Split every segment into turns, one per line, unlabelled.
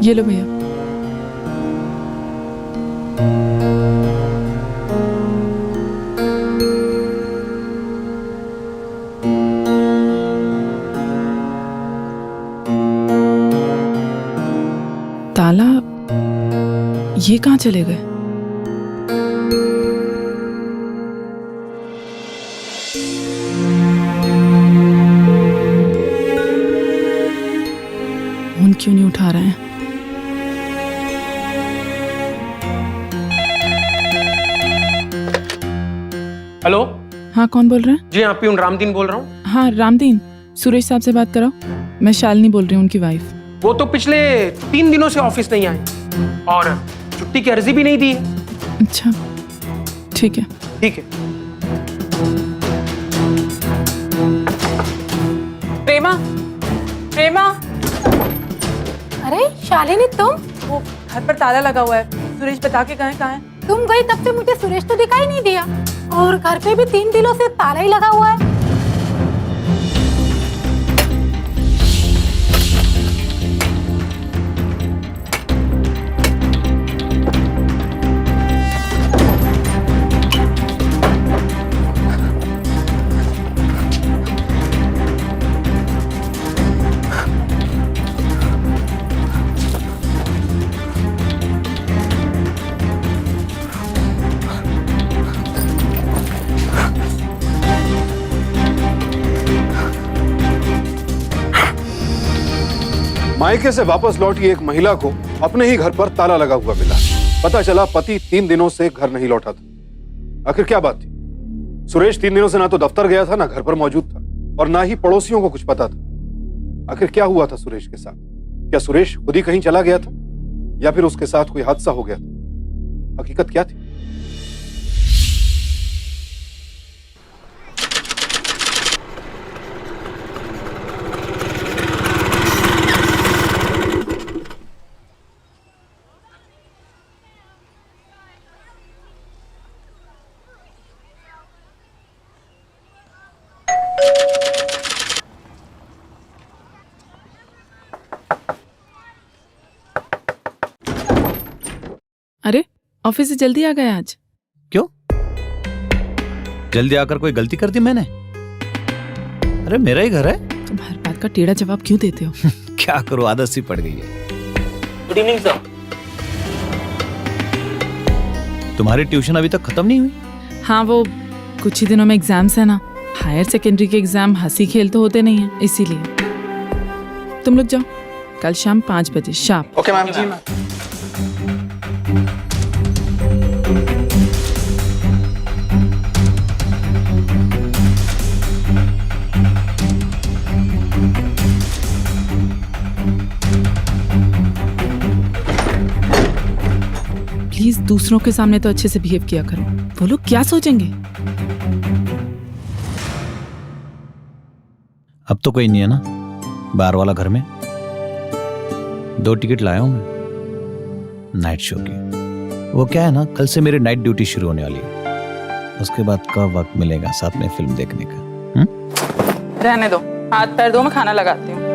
ये लो भैया। ताला ये कहाँ चले गए? फोन क्यों नहीं उठा रहे हैं?
हेलो।
हाँ, कौन बोल रहे हैं?
जी हाँ, प्यून रामदीन बोल रहा हूँ।
हाँ रामदीन, सुरेश साहब से बात कराओ। मैं शालिनी बोल रही हूँ, उनकी वाइफ।
वो तो पिछले 3 दिनों से ऑफिस नहीं आए और छुट्टी की अर्जी भी नहीं दी है।
अच्छा ठीक है।
ठीक है।
प्रेमा, प्रेमा।
अरे शालिनी तुम?
वो घर पर ताला लगा हुआ है, सुरेश बता के गए कहाँ है?
तुम गई तब से मुझे सुरेश तो दिखाई नहीं दिया, और घर पे भी 3 दिनों से ताला ही लगा हुआ है।
मायके से वापस लौटी एक महिला को अपने ही घर पर ताला लगा हुआ मिला। पता चला पति 3 दिनों से घर नहीं लौटा था। आखिर क्या बात थी? सुरेश 3 दिनों से ना तो दफ्तर गया था, ना घर पर मौजूद था, और ना ही पड़ोसियों को कुछ पता था। आखिर क्या हुआ था सुरेश के साथ? क्या सुरेश खुद ही कहीं चला गया था या फिर उसके साथ कोई हादसा हो गया था? हकीकत क्या थी?
अरे ऑफिस से जल्दी आ गए आज?
क्यों? जल्दी आकर कोई गलती कर दी मैंने? अरे मेरा ही घर है।
तुम हर बात का टेढ़ा जवाब क्यों देते हो?
क्या करूं, आदत सी पड़ गई है।
Good evening sir.
तुम्हारी ट्यूशन अभी तक खत्म नहीं हुई?
हाँ, वो कुछ ही दिनों में एग्जाम्स है ना। हायर सेकेंडरी के एग्जाम हंसी खेल तो होते नहीं है, इसीलिए। तुम लोग जाओ, कल शाम 5 बजे शार्प।
Okay ma'am. जी मैम।
प्लीज दूसरों के सामने तो अच्छे से बिहेव किया करो, वो लोग क्या सोचेंगे?
अब तो कोई नहीं है ना बाहर वाला घर में। 2 टिकट लाया हूं मैं नाइट शो की। वो क्या है ना, कल से मेरी नाइट ड्यूटी शुरू होने वाली है। उसके बाद कब वक्त मिलेगा साथ में फिल्म देखने का?
रहने दो, हाथ पैर दो, मैं खाना लगाती हूँ।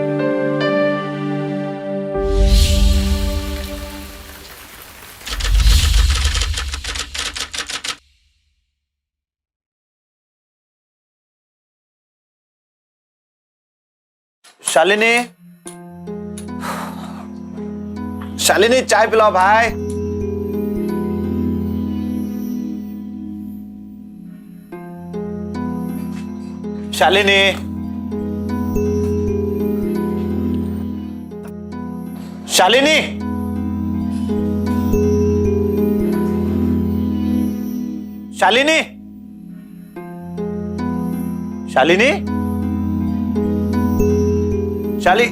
शालिनी, शालिनी चाय पिलाओ भाई। शालिनी, शालिनी, शालिनी, शालिनी, शाली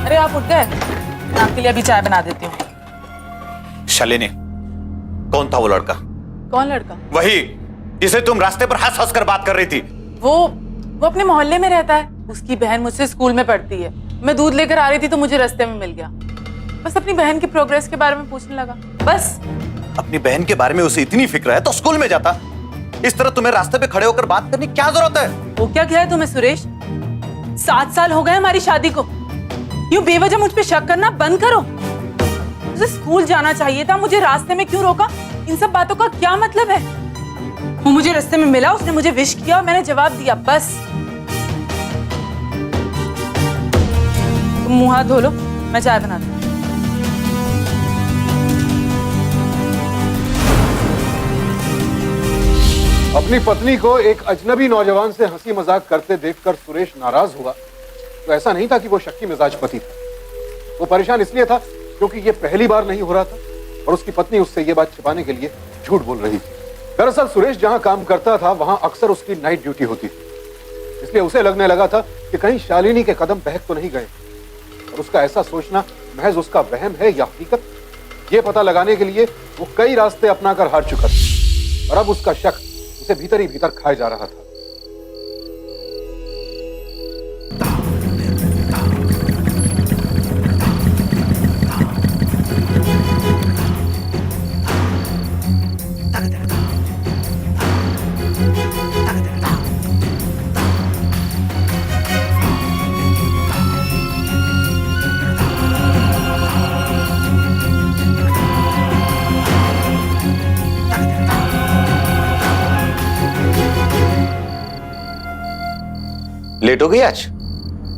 अरे आप उठ गए? मैं आपके लिए अभी चाय बना देती हूँ।
शालिनी, कौन था वो लड़का?
कौन लड़का?
वही जिसे तुम रास्ते पर हंस हंस कर बात कर रही थी?
वो अपने मोहल्ले में रहता है। उसकी बहन मुझसे स्कूल में पढ़ती है। मैं दूध लेकर आ रही थी तो मुझे रास्ते में मिल गया। बस अपनी बहन की प्रोग्रेस के बारे में पूछने लगा, बस।
अपनी बहन के बारे में उसे इतनी फिक्र है तो स्कूल में जाता। इस तरह तुम्हें रास्ते पे खड़े होकर बात करने की क्या जरूरत है?
वो क्या किया है तुम्हें सुरेश? 7 साल हो गए हमारी शादी को। यूं बेवजह मुझ पे शक करना बंद करो। मुझे स्कूल जाना चाहिए था, मुझे रास्ते में क्यों रोका? इन सब बातों का क्या मतलब है? वो मुझे रास्ते में मिला, उसने मुझे विश किया और मैंने जवाब दिया, बस। तुम मुंह हाथ धो लो, मैं चाय बनाती हूँ।
अपनी पत्नी को एक अजनबी नौजवान से हंसी मजाक करते देखकर सुरेश नाराज हुआ तो ऐसा नहीं था कि वो शक्की मिजाज पति था। वो परेशान इसलिए था क्योंकि ये पहली बार नहीं हो रहा था और उसकी पत्नी उससे ये बात छिपाने के लिए झूठ बोल रही थी। दरअसल सुरेश जहां काम करता था वहां अक्सर उसकी नाइट ड्यूटी होती थी, इसलिए उसे लगने लगा था कि कहीं शालिनी के कदम बहक तो नहीं गए। और उसका ऐसा सोचना महज उसका वहम है या हकीकत, ये पता लगाने के लिए वो कई रास्ते अपनाकर हार चुका था और अब उसका शक उसे भीतर ही भीतर खाए जा रहा था।
लेट हो गई आज?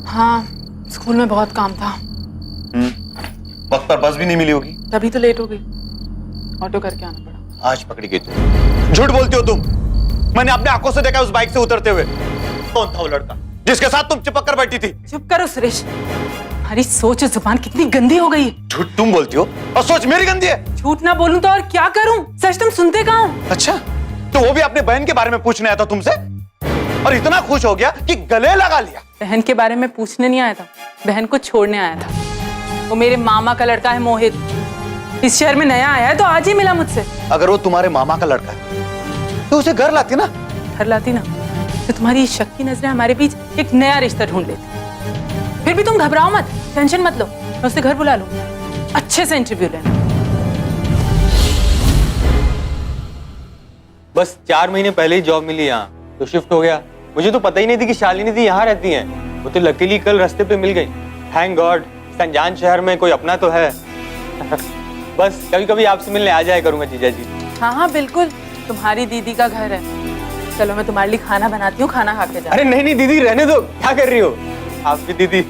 हाँ, स्कूल में बहुत काम था।
वक्त पर बस भी नहीं मिली होगी,
तभी तो लेट हो गई। ऑटो करके आना पड़ा।
आज पकड़ी गई तुम। झूठ बोलती हो तुम। मैंने अपने आंखों से देखा उस बाइक से उतरते हुए। कौन था वो लड़का जिसके साथ तुम चिपक कर बैठी थी?
चुप करो सुरेश, हमारी सोच और जुबान कितनी गंदी हो गई है।
झूठ तुम बोलती हो और सोच मेरी गंदी है।
झूठ ना बोलूं तो और क्या करूं? सच तुम सुनते कहाँ हो?
अच्छा, तो वो भी अपने बहन के बारे में पूछने आया था तुमसे और इतना खुश हो गया कि गले लगा लिया।
बहन के बारे में पूछने नहीं आया था, बहन को छोड़ने आया था। वो मेरे मामा का लड़का है मोहित, इस शहर में नया आया है तो आज ही मिला मुझसे।
अगर वो तुम्हारे मामा का लड़का है तो उसे घर लाती ना।
घर लाती ना तो तुम्हारी शक की नजरें हमारे बीच एक नया रिश्ता ढूंढ लेती। फिर भी तुम घबराओ मत, टेंशन मत लो, मैं उसे घर बुला लूं, अच्छे से इंटरव्यू लेना।
बस 4 महीने पहले ही जॉब मिली यहाँ, तो शिफ्ट हो गया। मुझे तो पता ही नहीं थी कि शालिनी दी यहाँ रहती हैं। वो तो लकीली कल रास्ते पे मिल गई। थैंक गॉड, इस अनजान शहर में कोई अपना तो है। बस कभी कभी आपसे मिलने आ जाया करूंगा जीजा जी।
हाँ हाँ बिल्कुल, तुम्हारी दीदी का घर है। चलो मैं तुम्हारे लिए खाना बनाती हूँ, खाना खा के जाओ।
अरे नहीं नहीं दीदी, रहने दो, क्या कर रही हो आप भी दीदी।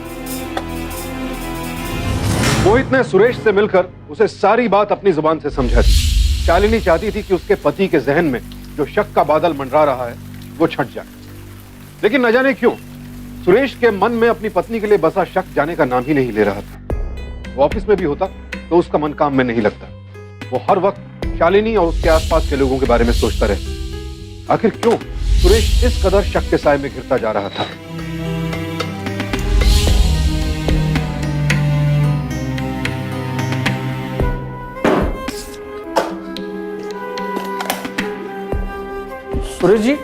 मोहित ने सुरेश से मिलकर उसे सारी बात अपनी जुबान से समझा दी। शालिनी चाहती थी कि उसके पति के जहन में जो शक का बादल मंडरा रहा है वो छट जाए, लेकिन न जाने क्यों सुरेश के मन में अपनी पत्नी के लिए बसा शक जाने का नाम ही नहीं ले रहा था। वो ऑफिस में भी होता तो उसका मन काम में नहीं लगता। वो हर वक्त शालिनी और उसके आसपास के लोगों के बारे में सोचता रहे। आखिर क्यों सुरेश इस कदर शक के साए में गिरता जा रहा था?
सुरेश जी,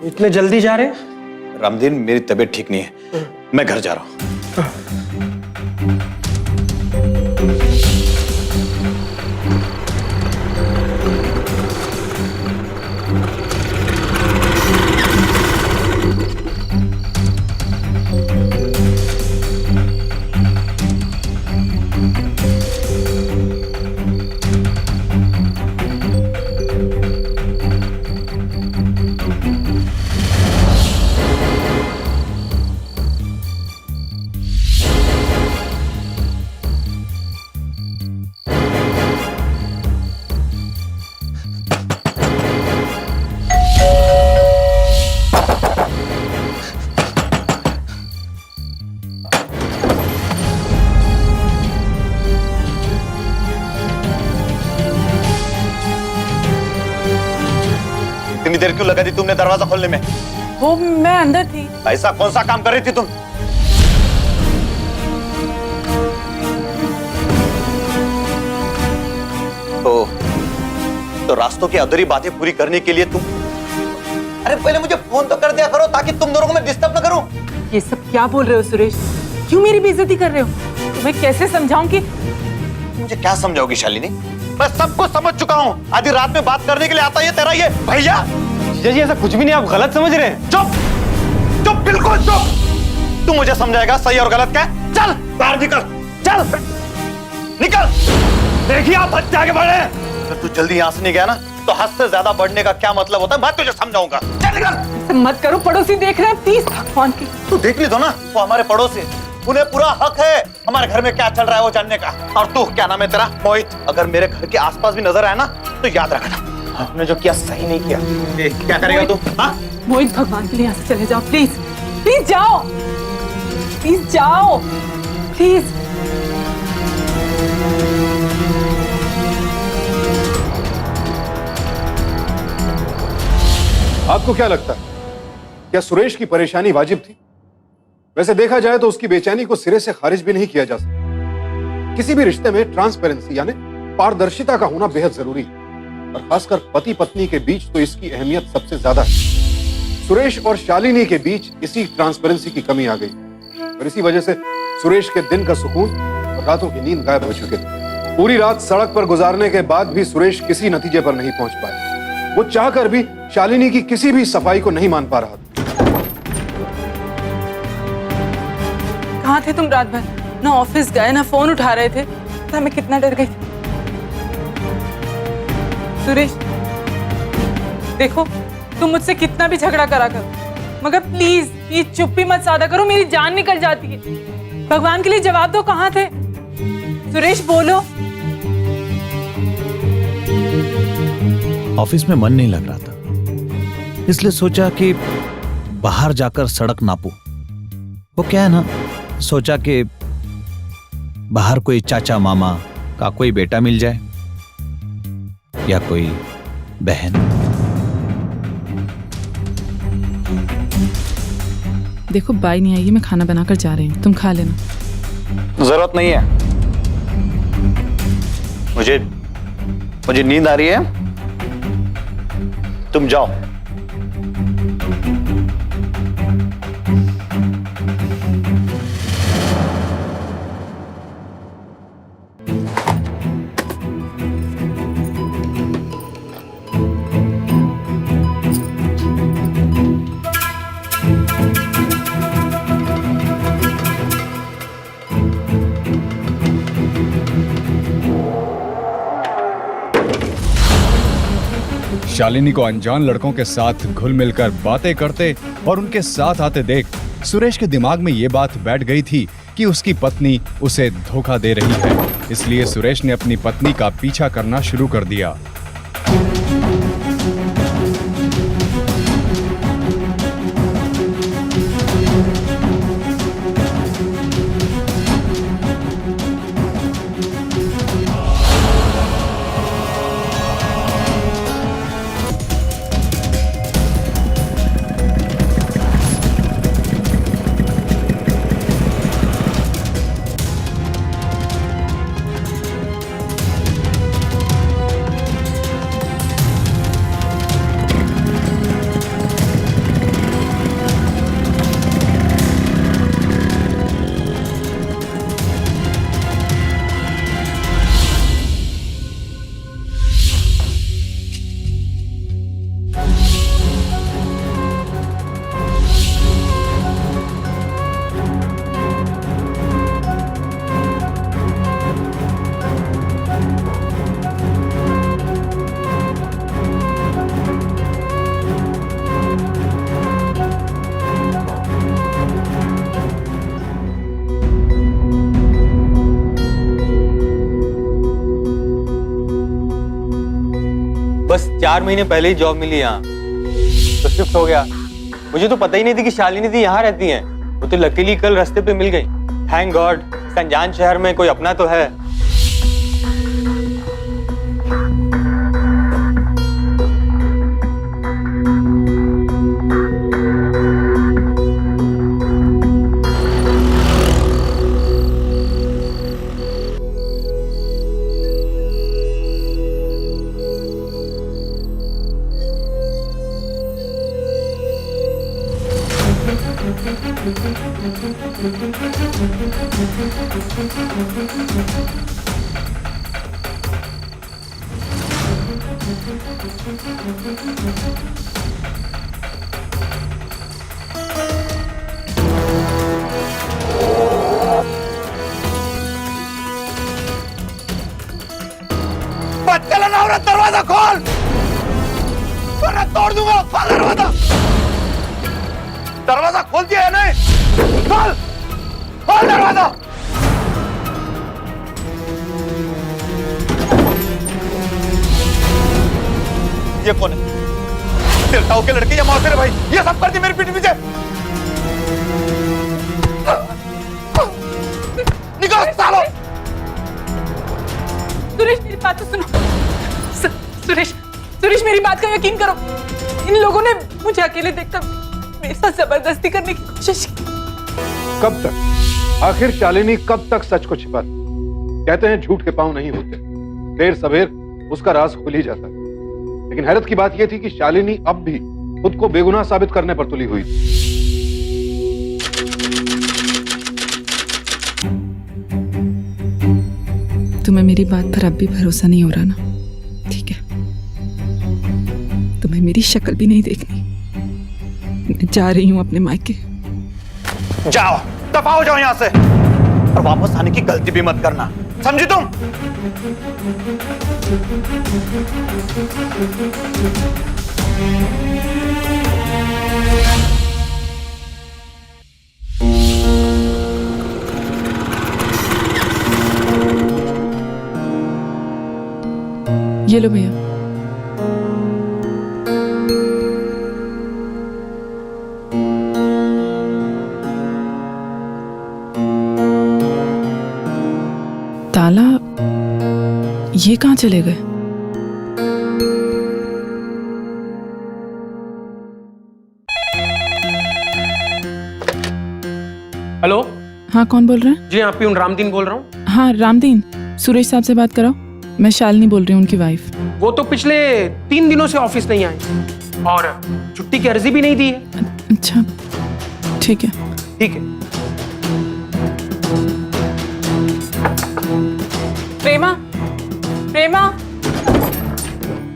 इतने जल्दी जा रहे हैं?
रामदीन, मेरी तबीयत ठीक नहीं है, मैं घर जा रहा हूं। इतनी देर क्यों लगा दी तुमने दरवाजा खोलने में?
वो मैं अंदर थी।
ऐसा कौन सा काम कर रही थी तुम? तो रास्तों की अधूरी बातें पूरी करने के लिए तुम, अरे पहले मुझे फोन तो कर दिया करो ताकि तुम दोनों को मैं डिस्टर्ब ना करूं।
ये सब क्या बोल रहे हो सुरेश? क्यों मेरी बेइज्जती कर रहे हो? तुम्हें कैसे समझाऊं कि
मुझे क्या समझाओगी शालिनी? मैं सब कुछ समझ चुका हूँ। आधी रात में बात करने के लिए आता ये तेरा ये भैया।
जीजा जी ऐसा कुछ भी नहीं, आप गलत समझ रहे हैं।
चुप चुप, बिल्कुल चुप। तू मुझे समझाएगा सही और गलत क्या है? चल बाहर निकल, चल निकल। देखिए आप हद से आगे बढ़े। अगर तू जल्दी यहाँ से नहीं गया ना तो हद से ज्यादा बढ़ने का क्या मतलब होता है मैं तुझे समझाऊंगा। चल निकल।
मत करो, पड़ोसी देख रहे हैं, प्लीज भगवान की।
तू देख ली दो ना, वो हमारे पड़ोसी, उन्हें पूरा हक है हमारे घर में क्या चल रहा है वो जानने का। और तू क्या नाम है तेरा? मोहित। अगर मेरे घर के आसपास भी नजर आया ना तो याद रखना आपने जो किया सही नहीं किया। क्या करेगा तू? हाँ
मोहित, भगवान के लिए यहाँ से चले जाओ प्लीज। प्लीज जाओ, प्लीज जाओ, प्लीज।
आपको क्या लगता है, क्या सुरेश की परेशानी वाजिब थी? वैसे देखा जाए तो उसकी बेचैनी को सिरे से खारिज भी नहीं किया जा सकता। किसी भी रिश्ते में ट्रांसपेरेंसी यानी पारदर्शिता का होना बेहद जरूरी है, और खासकर पति पत्नी के बीच तो इसकी अहमियत सबसे ज्यादा है। सुरेश और शालिनी के बीच इसी ट्रांसपेरेंसी की कमी आ गई, और इसी वजह से सुरेश के दिन का सुकून और रातों की नींद गायब हो चुके थे। पूरी रात सड़क पर गुजारने के बाद भी सुरेश किसी नतीजे पर नहीं पहुंच पाया। वो चाहकर भी शालिनी की किसी भी सफाई को नहीं मान पा रहा था।
कहाँ थे तुम रात भर? ना ऑफिस गए, ना फोन उठा रहे थे। पता मैं कितना डर गई थी। सुरेश देखो, तुम मुझसे कितना भी झगड़ा करा करो, मगर प्लीज ये चुप्पी मत साधा करो, मेरी जान निकल जाती है। भगवान के लिए जवाब दो, कहाँ थे? सुरेश बोलो।
ऑफिस में मन नहीं लग रहा था, इसलिए सोचा कि बाहर जाकर सड़क नापूं। वो क्या है ना, सोचा कि बाहर कोई चाचा मामा का कोई बेटा मिल जाए या कोई बहन।
देखो बाई नहीं आई, मैं खाना बनाकर जा रही हूँ, तुम खा लेना।
जरूरत नहीं है, मुझे नींद आ रही है, तुम जाओ।
शालिनी को अनजान लड़कों के साथ घुल मिलकर बातें करते और उनके साथ आते देख सुरेश के दिमाग में ये बात बैठ गई थी कि उसकी पत्नी उसे धोखा दे रही है। इसलिए सुरेश ने अपनी पत्नी का पीछा करना शुरू कर दिया।
बस 4 महीने पहले ही जॉब मिली यहाँ, तो शिफ्ट हो गया। मुझे तो पता ही नहीं थी कि शालिनी दी यहाँ रहती हैं। वो तो लकीली कल रास्ते पे मिल गई। थैंक गॉड, इस अनजान शहर में कोई अपना तो है।
चला ना औरत, दरवाजा खोल वरना तोड़ दूंगा। खोल दरवाजा, दरवाजा खोल दिया है नहीं? खोल खोल दरवाजा। ये कौन है? तिलटाऊ के लड़के या मौसेरे भाई, ये सब कर दी मेरी पीठ पीछे। निकल सालो।
सुरेश मेरी बात तो सुनो। सुरेश सुरेश मेरी बात का यकीन करो। इन लोगों ने मुझे अकेले देखकर मेरे साथ जबरदस्ती करने की कोशिश की।
कब तक? आखिर शालिनी कब तक सच को छिपाती? कहते हैं झूठ के पांव नहीं होते, देर सवेर उसका राज खुल ही जाता है। लेकिन हैरत की बात यह थी कि शालिनी अब भी खुद को बेगुनाह साबित करने पर तुली हुई थी।
तुम्हें मेरी बात पर अब भी भरोसा नहीं हो रहा ना? ठीक है, तुम्हें मेरी शक्ल भी नहीं देखनी। मैं जा रही हूं अपने मायके।
जाओ, दफा हो जाओ यहां से, और वापस आने की गलती भी मत करना, समझी तुम?
ये लो भैया। ताला ये कहाँ चले गए?
हेलो,
हाँ, कौन बोल रहे हैं?
जी हाँ, प्यून रामदीन बोल रहा हूँ।
हाँ, रामदीन, सुरेश साहब से बात कराओ। मैं शालिनी बोल रही हूँ, उनकी वाइफ।
वो तो पिछले 3 दिनों से ऑफिस नहीं आए और छुट्टी की अर्जी भी नहीं दी है।
अच्छा, ठीक है।
ठीक है।
प्रेमा, प्रेमा,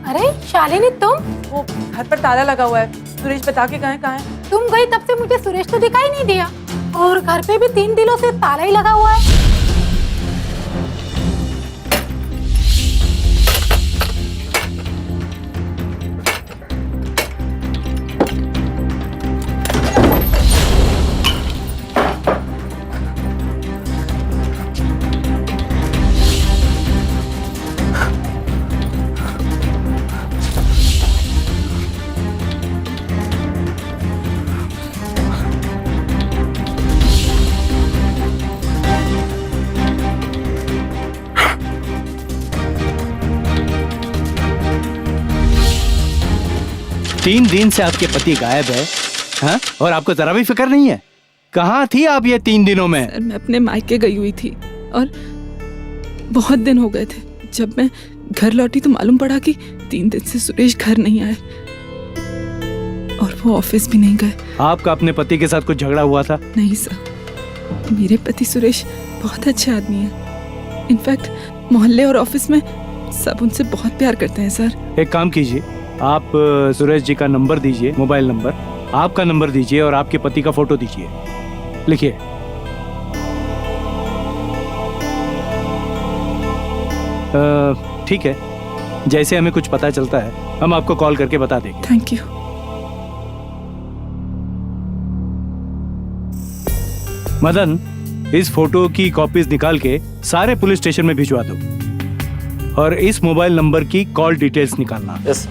अरे शालिनी तुम?
वो घर पर ताला लगा हुआ है। सुरेश बता के कहाँ है?
तुम गई तब से मुझे सुरेश तो दिखाई नहीं दिया, और घर पे भी 3 दिनों से ताला ही लगा हुआ है।
तीन दिन से आपके पति गायब है, हाँ? और आपको जरा भी फिक्र नहीं है? कहाँ थी आप ये 3 दिनों में?
सर, मैं अपने मायके गई हुई थी और बहुत दिन हो गए थे। जब मैं घर लौटी तो मालूम पड़ा कि 3 दिन से सुरेश घर नहीं आए और वो ऑफिस भी नहीं गए।
आपका अपने पति के साथ कुछ झगड़ा हुआ था?
नहीं सर, मेरे पति सुरेश बहुत अच्छे आदमी हैं। इनफैक्ट मोहल्ले और ऑफिस में सब उनसे बहुत प्यार करते हैं सर।
एक काम कीजिए, आप सुरेश जी का नंबर दीजिए, मोबाइल नंबर, आपका नंबर दीजिए और आपके पति का फोटो दीजिए। लिखिए। ठीक है, जैसे हमें कुछ पता चलता है हम आपको कॉल करके बता देंगे।
Thank you.
मदन, इस फोटो की कॉपीज निकाल के सारे पुलिस स्टेशन में भिजवा दो और इस मोबाइल नंबर की कॉल डिटेल्स निकालना।
यस।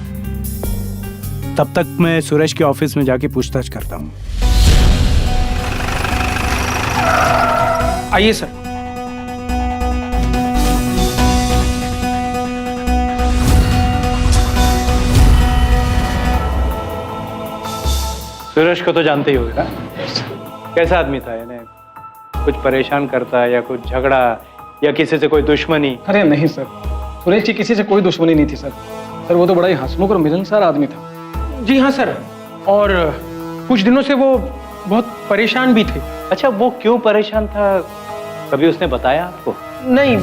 तब तक मैं सुरेश के ऑफिस में जाके पूछताछ करता हूँ।
आइए सर।
सुरेश को तो जानते ही होगे ना? कैसा आदमी था? यानी कुछ परेशान करता या कुछ झगड़ा या किसी से कोई दुश्मनी?
अरे नहीं सर, सुरेश की किसी से कोई दुश्मनी नहीं थी सर। सर वो तो बड़ा ही हंसमुख और मिलनसार आदमी था।
जी हाँ सर, और कुछ दिनों से वो बहुत परेशान भी थे।
अच्छा, वो क्यों परेशान था, कभी उसने बताया आपको?
नहीं,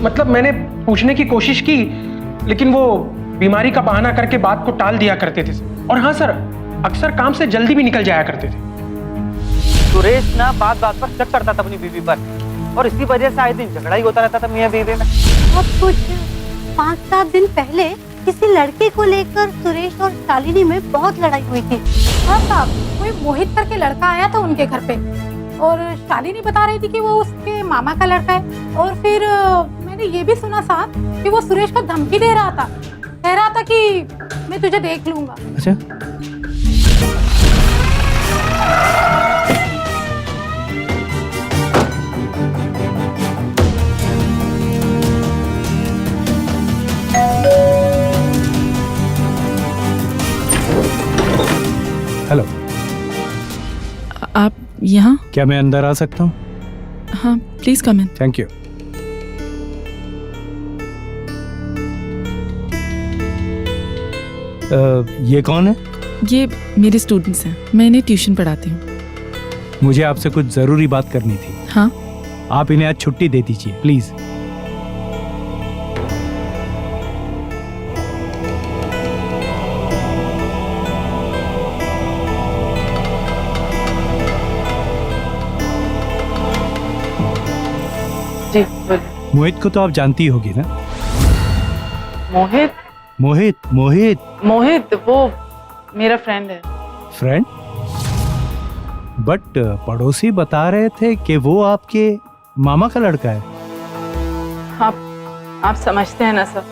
मतलब मैंने पूछने की कोशिश की, लेकिन वो बीमारी का बहाना करके बात को टाल दिया करते थे। और हाँ सर, अक्सर काम से जल्दी भी निकल जाया करते थे।
सुरेश ना बात बात पर शक करता था अपनी बीवी पर, और इसी वजह से आए दिन झगड़ा ही होता रहता था मियां बीवी में।
अब कुछ 5-7 दिन पहले किसी लड़के को लेकर सुरेश और शालिनी में बहुत लड़ाई हुई थी।
हाँ साहब, कोई मोहित करके लड़का आया था उनके घर पे, और शालिनी बता रही थी कि वो उसके मामा का लड़का है। और फिर मैंने ये भी सुना साहब कि वो सुरेश को धमकी दे रहा था, कह रहा था कि मैं तुझे देख लूंगा।
अच्छा, हेलो,
आप यहाँ?
क्या मैं अंदर आ सकता हूँ?
हाँ, please come in.
Thank you. ये कौन है?
ये मेरे स्टूडेंट्स हैं, मैं इन्हें ट्यूशन पढ़ाती हूँ।
मुझे आपसे कुछ जरूरी बात करनी थी।
हाँ,
आप इन्हें आज छुट्टी दे दीजिए प्लीज।
जी बोलिए।
मोहित को तो आप जानती होगी ना?
मोहित?
मोहित मोहित
मोहित वो मेरा फ्रेंड है।
फ्रेंड? बट पड़ोसी बता रहे थे कि वो आपके मामा का लड़का है।
आप समझते हैं ना सर,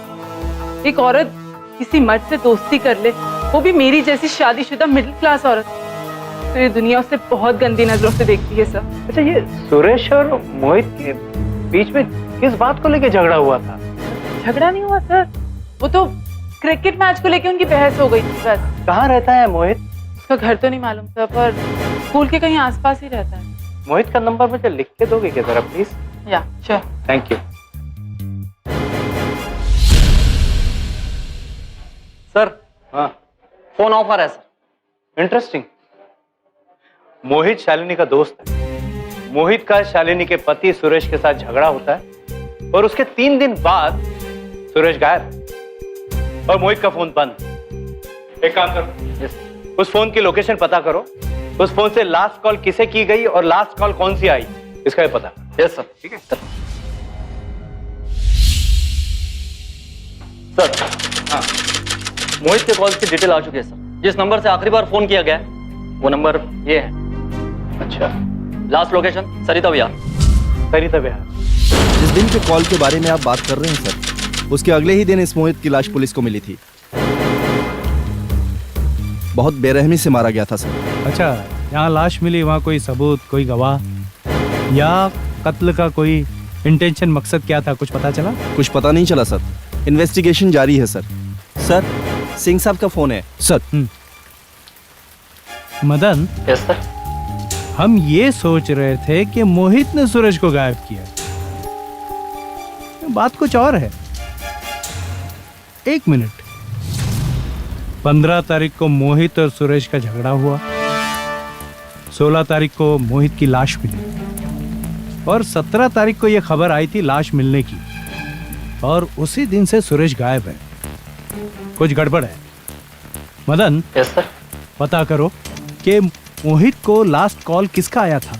एक औरत किसी मर्द से दोस्ती कर ले, वो भी मेरी जैसी शादीशुदा मिडिल क्लास औरत, तो ये दुनिया उसे बहुत गंदी नजरों से देखती है सर।
अच्छा, ये सुरेश और मोहित के बीच में किस बात को लेके झगड़ा हुआ था?
झगड़ा नहीं हुआ सर, वो तो क्रिकेट मैच को लेके उनकी बहस हो गई थी बस।
कहाँ रहता है मोहित?
उसका घर तो नहीं मालूम सर, पर स्कूल के कहीं आसपास ही रहता है।
मोहित का नंबर मुझे लिख के दोगे क्या जरा प्लीज?
या श्योर।
Thank you.
सर,
हाँ,
फोन ऑफर है सर।
इंटरेस्टिंग। मोहित शालिनी का दोस्त है। मोहित का शालिनी के पति सुरेश के साथ झगड़ा होता है और उसके 3 दिन बाद सुरेश गायब और मोहित का फोन बंद। एक काम करो, उस फोन की लोकेशन पता करो, उस फोन से लास्ट कॉल किसे की गई और लास्ट कॉल कौन सी आई, इसका भी पता।
Yes sir.
ठीक है
सर। हाँ, मोहित के कॉल की डिटेल आ चुकी है सर। जिस नंबर से आखिरी बार फोन किया गया है वो नंबर ये है।
अच्छा,
लास्ट लोकेशन सरिता विहार।
सरिता विहार।
जिस दिन के कॉल के बारे में आप बात कर रहे हैं सर, उसके अगले ही दिन इस मोहित की लाश पुलिस को मिली थी। बहुत बेरहमी से मारा गया था सर।
अच्छा, यहाँ लाश मिली, वहाँ कोई सबूत, कोई गवाह या कत्ल का कोई इंटेंशन, मकसद क्या था, कुछ पता चला?
कुछ पता नहीं चला सर, इन्वेस्टिगेशन जारी है सर। सर, सिंह साहब का फोन है सर।
Madan,
yes sir.
हम ये सोच रहे थे कि मोहित ने सुरेश को गायब किया, बात कुछ और है। 1 मिनट, 15 तारीख को मोहित और सुरेश का झगड़ा हुआ, 16 तारीख को मोहित की लाश मिली और 17 तारीख को यह खबर आई थी लाश मिलने की, और उसी दिन से सुरेश गायब है। कुछ गड़बड़ है। Madan,
yes sir.
पता करो कि मोहित को लास्ट कॉल किसका आया था,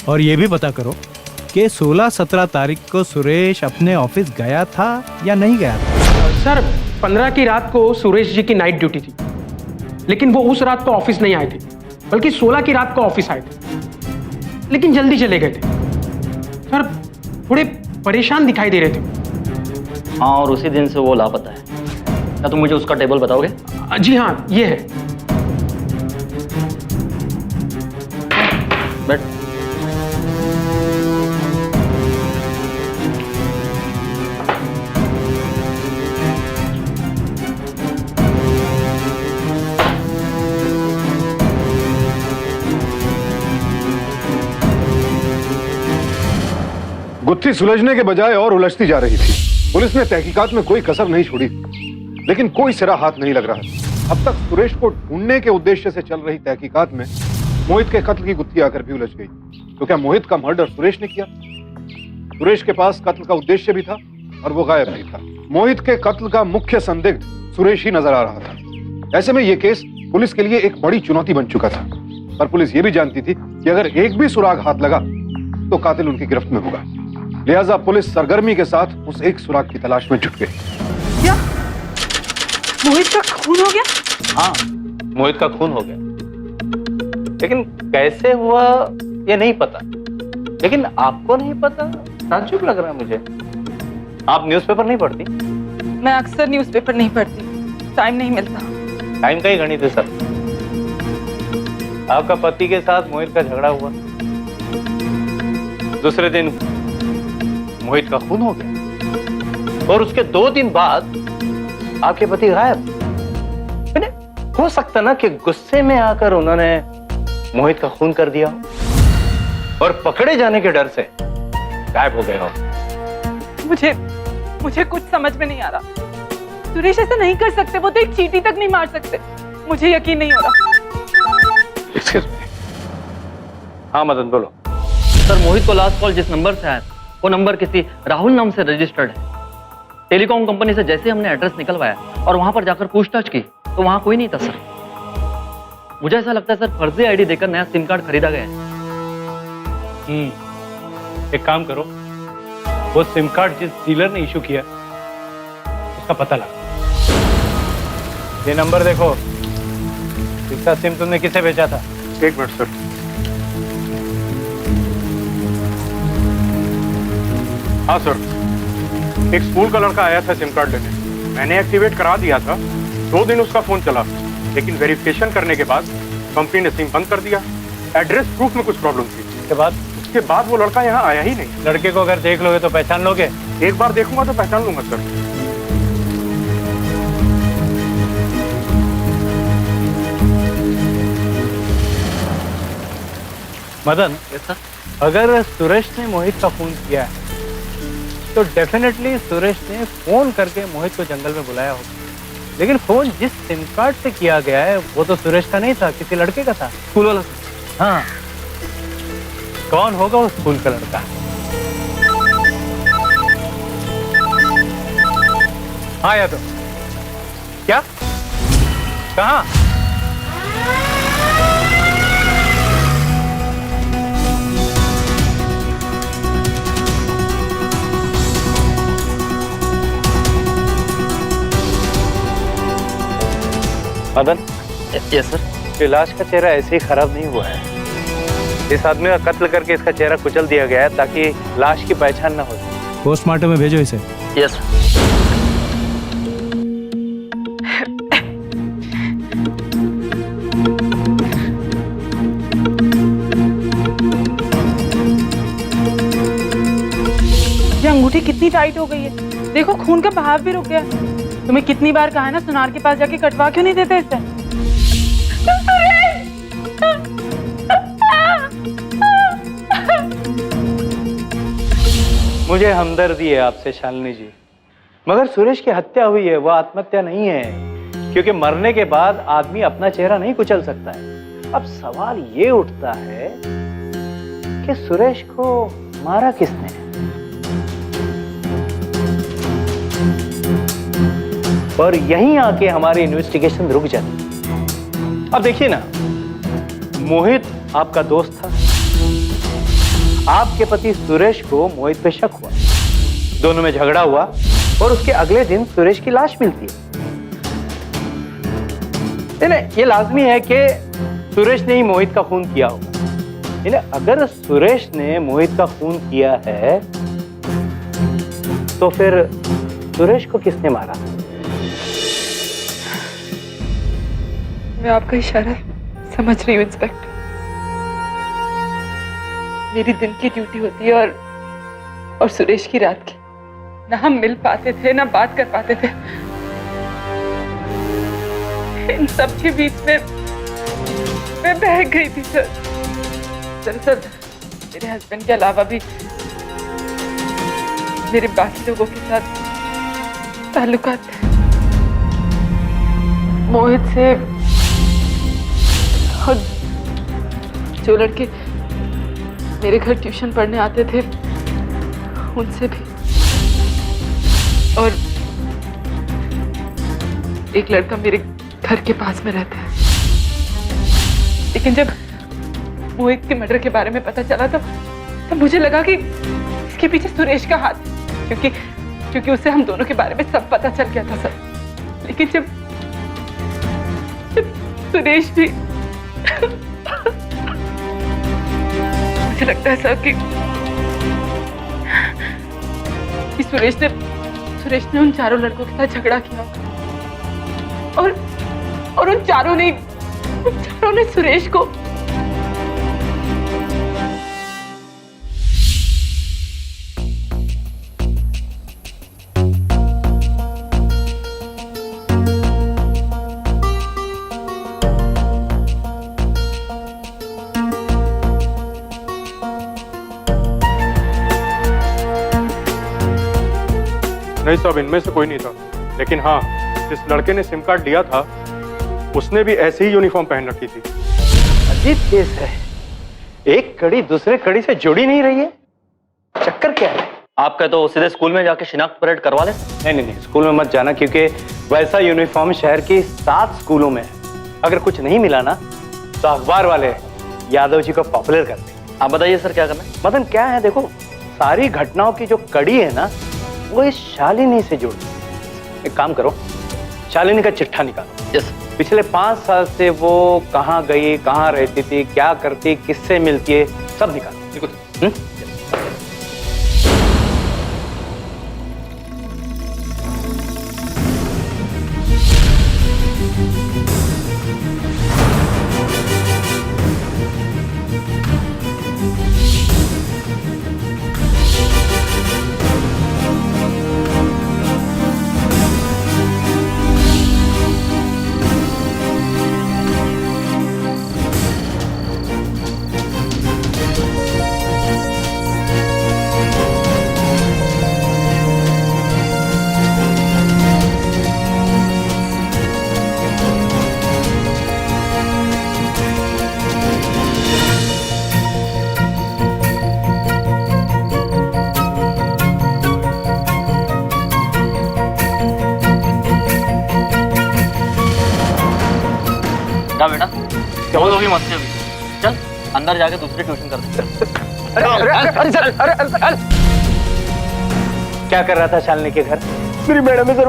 और यह भी पता करो कि 16-17 तारीख को सुरेश अपने ऑफिस गया था या नहीं गया था।
सर, 15 की रात को सुरेश जी की नाइट ड्यूटी थी, लेकिन वो उस रात को ऑफिस नहीं आए थे, बल्कि 16 की रात को ऑफिस आए थे, लेकिन जल्दी चले गए थे। सर, थोड़े परेशान दिखाई दे रहे थे।
हाँ, और उसी दिन से वो लापता है। क्या तुम मुझे उसका टेबल बताओगे?
जी हाँ, ये है।
बैठ।
गुत्थी सुलझने के बजाय और उलझती जा रही थी। पुलिस ने तहकीकात में कोई कसर नहीं छोड़ी, लेकिन कोई सिरा हाथ नहीं लग रहा। अब तक सुरेश को ढूंढने के उद्देश्य से चल रही तहकीकात में मोहित के कत्ल की गुत्थी आकर भी उलझ गई। तो क्या मोहित का मर्डर सुरेश ने किया? सुरेश के पास कत्ल का उद्देश्य भी था और वो गायब भी था। मोहित के कत्ल का मुख्य संदिग्ध सुरेश ही नजर आ रहा था। ऐसे में यह केस पुलिस के लिए एक बड़ी चुनौती बन चुका था। पर पुलिस ये भी जानती थी कि अगर एक भी सुराग हाथ लगा तो कातिल उनकी गिरफ्त में होगा। लिहाजा पुलिस सरगर्मी के साथ उस एक सुराग की तलाश में जुट गई।
क्या मोहित का खून हो गया?
हाँ, मोहित का खून हो गया, लेकिन कैसे हुआ ये नहीं पता। लेकिन आपको नहीं पता, ताज्जुब लग रहा है मुझे। आप न्यूज़पेपर नहीं पढ़ती?
मैं अक्सर न्यूज़पेपर नहीं पढ़ती, टाइम नहीं मिलता।
टाइम का ही गणित है सर। आपका पति के साथ मोहित का झगड़ा हुआ, दूसरे दिन मोहित का खून हो गया और उसके 2 दिन बाद आपके पति गायब। हो सकता ना कि गुस्से में आकर उन्होंने मोहित का खून कर दिया और पकड़े जाने के डर से गायब हो गए हो।
मुझे कुछ समझ में नहीं आ रहा। सुरेश ऐसा नहीं कर सकते, वो तो एक चींटी तक नहीं मार सकते। मुझे यकीन नहीं हो रहा।
Excuse me. हाँ मदन बोलो।
सर मोहित को लास्ट कॉल जिस नंबर से आया वो नंबर किसी राहुल नाम से रजिस्टर्ड है। टेलीकॉम कंपनी से जैसे हमने एड्रेस निकलवाया और वहां पर जाकर पूछताछ की तो वहां कोई नहीं था सर। मुझे ऐसा लगता है सर फर्जी आईडी देकर नया सिम कार्ड खरीदा गया है।
एक काम करो, वो सिम कार्ड जिस डीलर ने इशू किया उसका पता लगा। ये नंबर देखो, इसका सिम तुमने किसे बेचा था?
1 मिनट सर। हाँ सर, एक स्कूल का लड़का आया था सिम कार्ड लेने। मैंने एक्टिवेट करा दिया था। 2 दिन उसका फोन चला, लेकिन वेरिफिकेशन करने के बाद कंपनी ने सिम बंद कर दिया। एड्रेस प्रूफ में कुछ प्रॉब्लम थी। उसके बाद वो लड़का यहाँ आया ही नहीं।
लड़के को अगर देख लोगे तो पहचान लोगे?
एक बार देखूंगा तो पहचान लूंगा सर।
मदन, अगर सुरेश ने मोहित का खून किया है तो डेफिनेटली सुरेश ने फोन करके मोहित को जंगल में बुलाया होगा। लेकिन फोन जिस सिम कार्ड से किया गया है वो तो सुरेश का नहीं था, किसी लड़के का था, स्कूल वाला। हाँ, कौन होगा उस स्कूल का लड़का? हाँ या तो क्या? कहाँ?
Madan,
yes sir.
ये लाश का चेहरा ऐसे ही खराब नहीं हुआ है। इस आदमी का कत्ल करके इसका चेहरा कुचल दिया गया है ताकि लाश की पहचान ना हो।
पोस्टमार्टम में भेजो इसे।
यस।
ये अंगूठी कितनी टाइट हो गई है, देखो खून का बहाव भी रुक गया। तुम्हें कितनी बार कहा है ना, सुनार के पास जाके कटवा क्यों नहीं देते इसे?
मुझे हमदर्दी है आपसे शालिनी जी, मगर सुरेश की हत्या हुई है, वह आत्महत्या नहीं है। क्योंकि मरने के बाद आदमी अपना चेहरा नहीं कुचल सकता है। अब सवाल ये उठता है कि सुरेश को मारा किसने? और यहीं आके हमारी इन्वेस्टिगेशन रुक जाती। अब देखिए ना, मोहित आपका दोस्त था, आपके पति सुरेश को मोहित पे शक हुआ, दोनों में झगड़ा हुआ और उसके अगले दिन सुरेश की लाश मिलती है। ये लाजमी है कि सुरेश ने ही मोहित का खून किया होगा। अगर सुरेश ने मोहित का खून किया है तो फिर सुरेश को किसने मारा?
मैं आपका इशारा समझ रही हूँ इंस्पेक्टर। मेरी दिन की ड्यूटी होती है और सुरेश की रात की। ना हम मिल पाते थे, ना बात कर पाते थे। इन सब के बीच में मैं बह गई थी सर। दरअसल मेरे हस्बैंड के अलावा भी मेरे बाकी लोगों के साथ ताल्लुकात थे। मोहित से
जो लड़के मेरे घर ट्यूशन पढ़ने आते थे उनसे भी, और एक लड़का मेरे घर के पास में रहता है। लेकिन जब मोहित के मर्डर के बारे में पता चला तो मुझे लगा कि इसके पीछे सुरेश का हाथ है, क्योंकि उसे हम दोनों के बारे में सब पता चल गया था सर। लेकिन जब सुरेश भी मुझे लगता है सर कि सुरेश ने उन चारों लड़कों के साथ झगड़ा किया और उन चारों ने सुरेश को
नहीं साहब, इनमें से कोई नहीं था। लेकिन हाँ, जिस लड़के ने सिम कार्ड लिया था उसने भी ऐसी ही यूनिफॉर्म पहन रखी थी।
अजीब केस है, एक कड़ी दूसरे कड़ी से जुड़ी नहीं रही है, चक्कर क्या है?
आपका तो सीधे स्कूल में जाके शिनाख्त परेड करवा ले।
नहीं, स्कूल में मत जाना, क्योंकि वैसा यूनिफॉर्म शहर की 7 स्कूलों में है। अगर कुछ नहीं मिला ना तो अखबार वाले यादव जी को पॉपुलर कर देंगे।
आप बताइए सर क्या करना है?
मदन क्या है, देखो सारी घटनाओं की जो कड़ी है ना वो इस शालिनी से जुड़ी। एक काम करो, शालिनी का चिट्ठा निकालो।
यस।
पिछले 5 साल से वो कहाँ गई, कहाँ रहती थी, क्या करती, किससे मिलती है, सब निकालो। बिल्कुल।
जा बेटा, बहुत होगी मस्ती होगी। चल अंदर जाके दूसरी ट्यूशन कर दे।
अरे क्या कर रहा था शालिनी के घर? मेरी मैडम है सर,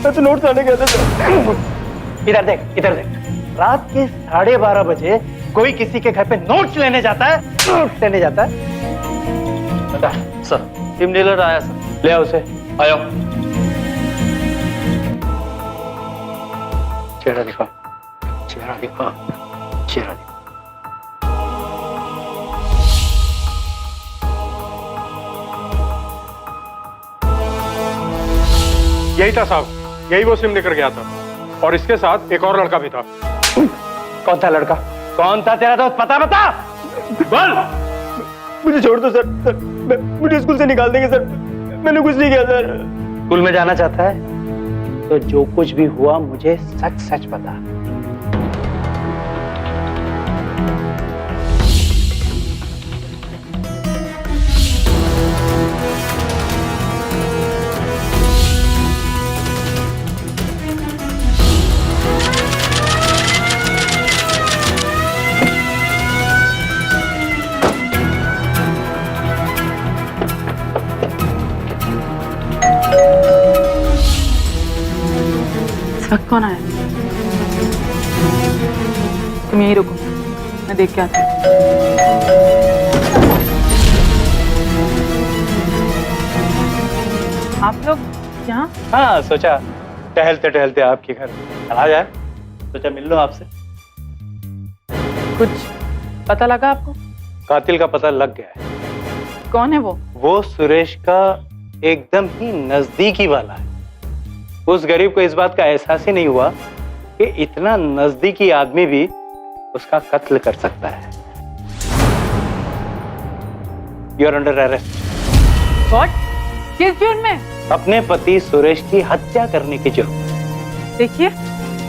मैं तो नोट्स लाने गया था सर। इधर देख, रात के 12:30 बजे कोई किसी के घर पे नोट्स लेने जाता है? नोट्स लेने जाता है? बता
सर, टीम लीडर आया सर।
ले आओ उसे।
आयो।
चेहरा दिखा, चेहरा दिखा, चेहरा दिखा।
यही था साहब, यही वो सिम लेकर गया था, और इसके साथ एक और लड़का भी था।
कौन था लड़का? कौन था तेरा दोस्त? बता बोल। मुझे छोड़ दो सर, मुझे स्कूल से निकाल देंगे सर, मैंने कुछ नहीं किया सर। स्कूल में जाना चाहता है तो जो कुछ भी हुआ मुझे सच सच बता।
इस वक्त कौन आया? तुम यहीं रुको, मैं देख के आती हूँ। आप लोग यहाँ?
हाँ, सोचा टहलते टहलते आपके घर चला जाए, सोचा मिल लो आपसे।
कुछ पता लगा आपको?
कातिल का पता लग गया है।
कौन है वो?
वो सुरेश का एकदम ही नजदीकी वाला है। उस गरीब को इस बात का एहसास ही नहीं हुआ कि इतना नजदीकी आदमी भी उसका कत्ल कर सकता है। You are under arrest.
What? किस जुर्म में?
अपने पति सुरेश की हत्या करने की जुर्म।
देखिए,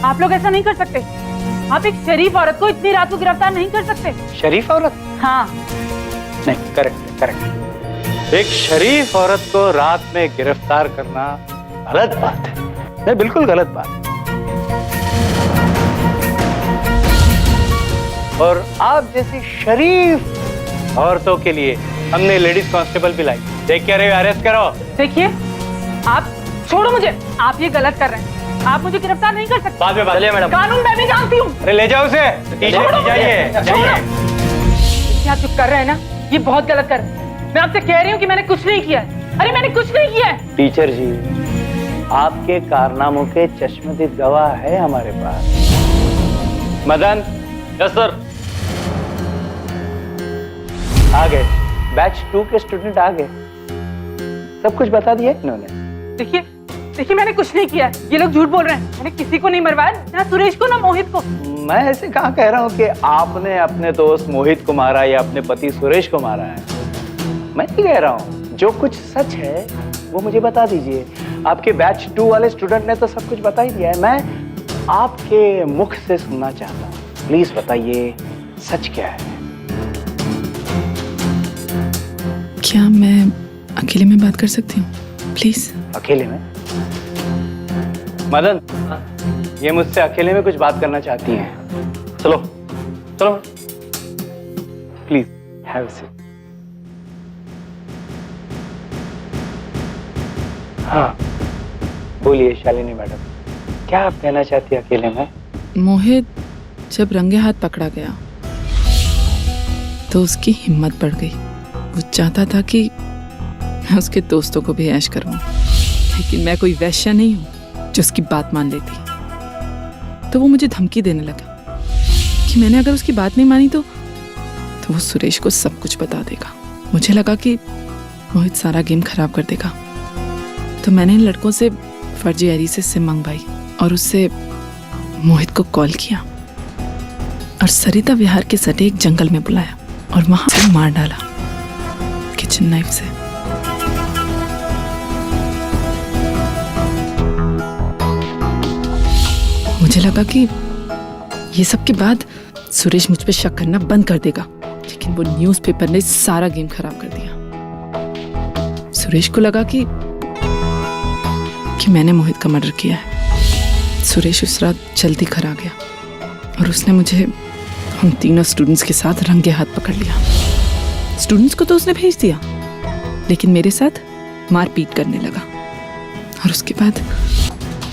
आप लोग ऐसा नहीं कर सकते। आप एक शरीफ औरत को इतनी रात को गिरफ्तार नहीं कर सकते।
शरीफ औरत?
हाँ।
नहीं, करेक्ट करेक्ट। एक शरीफ औरत को रात में गिरफ्तार करना गलत बात है, नहीं बिल्कुल गलत बात है। और आप जैसी शरीफ औरतों के लिए हमने लेडीज कांस्टेबल भी लाई। देख क्या रहे हो, अरेस्ट करो।
देखिए, आप छोड़ो मुझे, आप ये गलत कर रहे हैं। आप मुझे गिरफ्तार नहीं कर सकते।
बाद में बात। चलिए मैडम।
कानून मैं भी जानती हूँ।
अरे ले जाओ उसे।
छोड़ो मुझे।
जाइए जाइए।
आप जो कर रहे हैं ना, ये बहुत गलत कर रहे हैं। मैं आपसे कह रही हूँ कि मैंने कुछ नहीं किया है। अरे मैंने कुछ नहीं किया है।
टीचर जी, आपके कारनामों के चश्मदीद गवाह है हमारे पास। मदन।
Yes sir.
आ गए, बैच 2 के स्टूडेंट आ गए। सब कुछ बता दिया इन्होंने।
देखिए देखिए, मैंने कुछ नहीं किया है। ये लोग झूठ बोल रहे हैं। मैंने किसी को नहीं मरवाया, ना सुरेश को ना मोहित को।
मैं ऐसे कहाँ कह रहा हूँ कि आपने अपने दोस्त मोहित को मारा या अपने पति सुरेश को मारा है। मैं नहीं कह रहा हूँ, जो कुछ सच है वो मुझे बता दीजिए। आपके बैच 2 वाले स्टूडेंट ने तो सब कुछ बता ही दिया है। मैं आपके मुख से सुनना चाहता हूँ। प्लीज बताइए, सच क्या है?
क्या मैं अकेले में बात कर सकती हूँ प्लीज?
अकेले में? मदन, ये मुझसे अकेले में कुछ बात करना चाहती हैं। चलो चलो, प्लीज हैव सीट। हाँ बोलिए शालिनी मैडम, क्या आप कहना चाहती है अकेले में?
मोहित जब रंगे हाथ पकड़ा गया तो उसकी हिम्मत बढ़ गई। वो चाहता था कि मैं उसके दोस्तों को भी ऐश करवाऊं, लेकिन मैं कोई वैश्या नहीं हूं जो उसकी बात मान लेती। तो वो मुझे धमकी देने लगा कि मैंने अगर उसकी बात नहीं मानी तो वो सुरेश को सब कुछ बता देगा। मुझे लगा कि मोहित सारा गेम खराब कर देगा, तो मैंने इन लड़कों से फर्जी आईडी से सिम मंगवाई और उससे मोहित को कॉल किया और सरिता विहार के सटे एक जंगल में बुलाया और वहां से मार डाला किचन नाइफ से। मुझे लगा कि ये सब के बाद सुरेश मुझ पे शक करना बंद कर देगा, लेकिन वो न्यूज़पेपर ने सारा गेम खराब कर दिया। सुरेश को लगा कि मैंने मोहित का मर्डर किया है। सुरेश उस रात जल्दी घर आ गया और उसने मुझे हम तीनों स्टूडेंट्स के साथ रंगे हाथ पकड़ लिया। स्टूडेंट्स को तो उसने भेज दिया, लेकिन मेरे साथ मारपीट करने लगा। और उसके बाद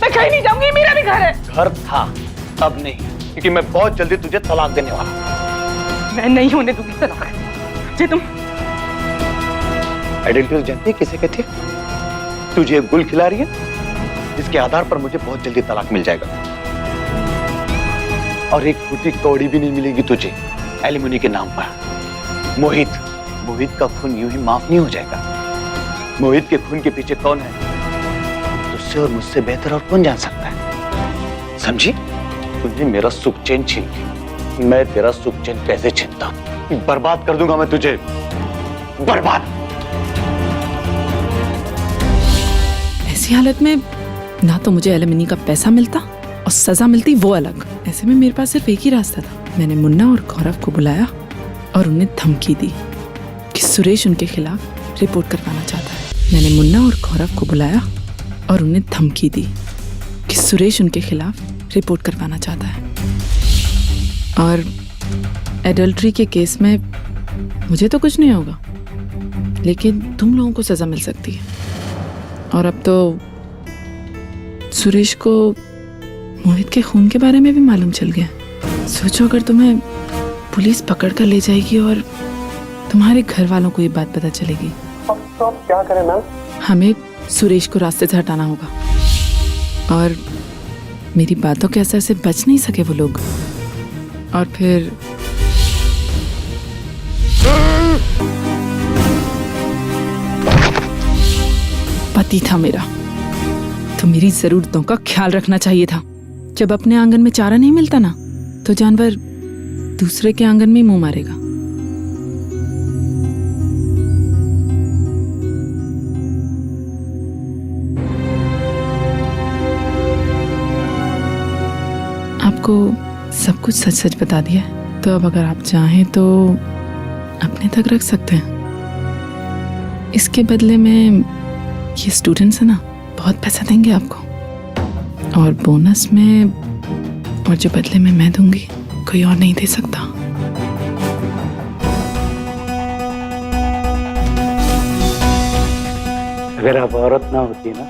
मैं कहीं नहीं जाऊंगी, मेरा भी घर है।
घर था, अब नहीं, क्योंकि मैं बहुत जल्दी तुझे तलाक देने वाला हूं।
मैं नहीं होने दूंगी तलाक। जी तुम
आइडेंटिटी जानती है किसे कहती है? तुझे एक गुल खिला रही है जिसके आधार पर मुझे बहुत जल्दी तलाक मिल जाएगा, और एक फूटी कौड़ी भी नहीं मिलेगी तुझे एलिमनी के नाम पर। मोहित का खून यूं ही माफ नहीं हो जाएगा। मोहित के खून के पीछे कौन है, तुझसे और मुझसे बेहतर और कौन जान सकता है? समझी? तुझे मेरा सुख चैन छीन ली, मैं तेरा सुख चैन कैसे छीनता हूं? बर्बाद कर दूंगा मैं तुझे, बर्बाद।
ऐसी हालत में ना तो मुझे एलिमनी का पैसा मिलता और सजा मिलती वो अलग। ऐसे में मेरे पास सिर्फ एक ही रास्ता था। मैंने मुन्ना और गौरव को बुलाया और उन्हें धमकी दी कि सुरेश उनके खिलाफ रिपोर्ट करवाना चाहता है। मैंने मुन्ना और गौरव को बुलाया और उन्हें धमकी दी कि सुरेश उनके खिलाफ रिपोर्ट करवाना चाहता है, और एडल्ट्री के केस में मुझे तो कुछ नहीं होगा, लेकिन तुम लोगों को सजा मिल सकती है। और अब तो सुरेश को मोहित के खून के बारे में भी मालूम चल गया। सोचो अगर तुम्हें पुलिस पकड़ कर ले जाएगी और तुम्हारे घर वालों को ये बात पता चलेगी,
तो आप क्या करें मैम?
हमें सुरेश को रास्ते से हटाना होगा, और मेरी बातों के असर से बच नहीं सके वो लोग। और फिर पति था मेरा, तो मेरी जरूरतों का ख्याल रखना चाहिए था। जब अपने आंगन में चारा नहीं मिलता ना, तो जानवर दूसरे के आंगन में मुंह मारेगा। आपको सब कुछ सच सच बता दिया है, तो अब अगर आप चाहें तो अपने तक रख सकते हैं। इसके बदले में ये स्टूडेंट्स है ना, बहुत पैसा देंगे आपको, और बोनस में, और जो बदले में मैं दूंगी कोई और नहीं दे सकता।
अगर आप औरत ना होती ना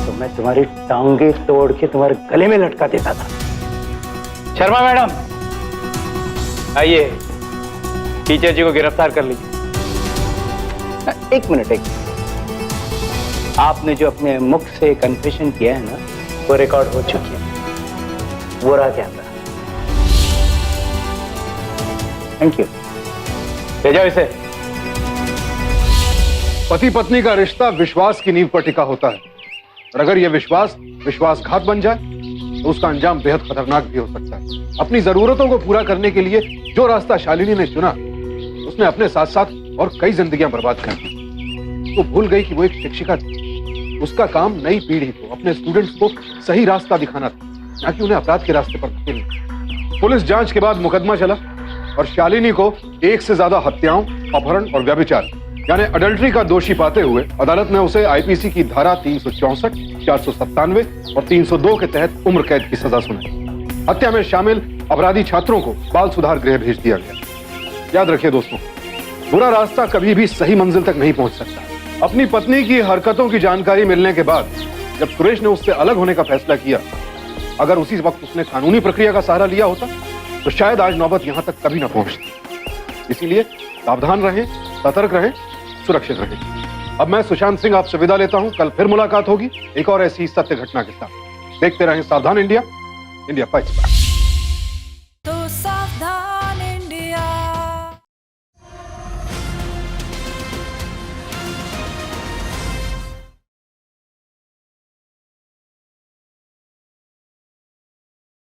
तो मैं तुम्हारी टांगे तोड़ के तुम्हारे गले में लटका देता था। शर्मा मैडम, आइए, टीचर जी को गिरफ्तार कर लीजिए। एक मिनट। आपने जो अपने मुख से कन्फेशन किया है ना, वो रिकॉर्ड हो चुकी है। वो रहा कैमरा। Thank you. ले जाओ इसे।
पति पत्नी का रिश्ता विश्वास की नींव पर टिका होता है, और अगर यह विश्वास विश्वासघात बन जाए तो उसका अंजाम बेहद खतरनाक भी हो सकता है। अपनी जरूरतों को पूरा करने के लिए जो रास्ता शालिनी ने चुना, उसने अपने साथ साथ और कई जिंदगियां बर्बाद कर दी। वो भूल गई कि वो एक शिक्षिका थी। उसका काम नई पीढ़ी को, अपने स्टूडेंट्स को सही रास्ता दिखाना था, ना कि उन्हें अपराध के रास्ते पर धकेलना। पुलिस जांच के बाद मुकदमा चला और शालिनी को 1 से ज्यादा हत्याओं, अपहरण और व्यभिचार यानी अडल्ट्री का दोषी पाते हुए अदालत ने उसे आईपीसी की धारा 364, 497 और 302 के तहत उम्र कैद की सजा सुनाई। हत्या में शामिल अपराधी छात्रों को बाल सुधार गृह भेज दिया गया। याद रखिए दोस्तों, बुरा रास्ता कभी भी सही मंजिल तक नहीं पहुंच सकता। अपनी पत्नी की हरकतों की जानकारी मिलने के बाद जब सुरेश ने उससे अलग होने का फैसला किया, अगर उसी वक्त उसने कानूनी प्रक्रिया का सहारा लिया होता तो शायद आज नौबत यहां तक कभी ना पहुंचती। इसीलिए सावधान रहें, सतर्क रहें, सुरक्षित रहें। अब मैं सुशांत सिंह आपसे विदा लेता हूं। कल फिर मुलाकात होगी एक और ऐसी सत्य घटना के साथ। देखते रहें सावधान इंडिया, इंडिया फाइट्स बैक।